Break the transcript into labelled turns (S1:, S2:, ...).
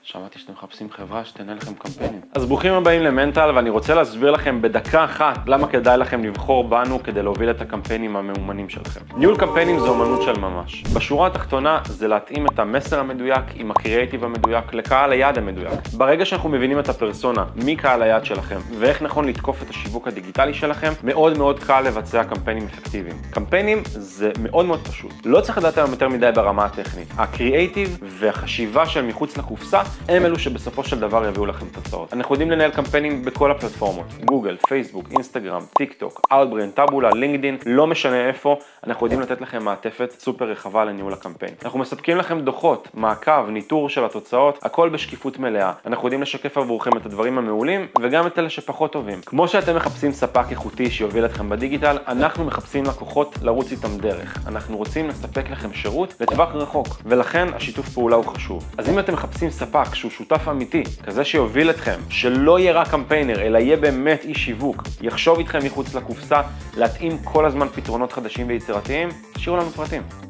S1: שמעתי שאתם מחפשים חברה שתנהל לכם קמפיינים. אז ברוכים הבאים למנטל, ואני רוצה להסביר לכם בדקה אחת למה כדאי לכם לבחור בנו כדי להוביל את הקמפיינים המאומנים שלכם. ניהול קמפיינים זו אומנות של ממש. בשורה התחתונה זה להתאים את המסר המדויק עם הקריאייטיב המדויק לקהל היעד המדויק. ברגע שאנחנו מבינים את הפרסונה, מי קהל היעד שלכם ואיך נכון לתקוף את השיווק הדיגיטלי שלכם, מאוד מאוד קל לבצע קמפיינים אפקטיביים. קמפיינים זה מאוד מאוד פשוט. לא צריך לדעת היום יותר מדי ברמה הטכנית. הקריאייטיב והחשיבה של מחוץ לקופסה הם אלו שבסופו של דבר יביאו לכם תוצאות. אנחנו יודעים לנהל קמפיינים בכל הפלטפורמות, גוגל, פייסבוק, אינסטגרם, טיק טוק, אאוטברן, טאבולה, לינקדין, לא משנה איפה, אנחנו יודעים לתת לכם מעטפת סופר רחבה לניהול הקמפיין. אנחנו מספקים לכם דוחות, מעקב, ניטור של התוצאות, הכל בשקיפות מלאה. אנחנו יודעים לשקף עבורכם את הדברים המעולים וגם את אלה שפחות טובים. כמו שאתם מחפשים ספק איכותי שיוביל אתכם בדיגיטל, אנחנו מחפשים לקוחות לרוץ איתם דרך. אנחנו רוצים לספק לכם שירות לטווח רחוק, ולכן השיתוף פעולה הוא חשוב. אז אם אתם מחפשים ספק שהוא שותף אמיתי, כזה שיוביל אתכם, שלא יהיה רק קמפיינר, אלא יהיה באמת איש שיווק, יחשוב איתכם מחוץ לקופסה, להתאים כל הזמן פתרונות חדשים ויצירתיים, תשאירו לנו פרטים.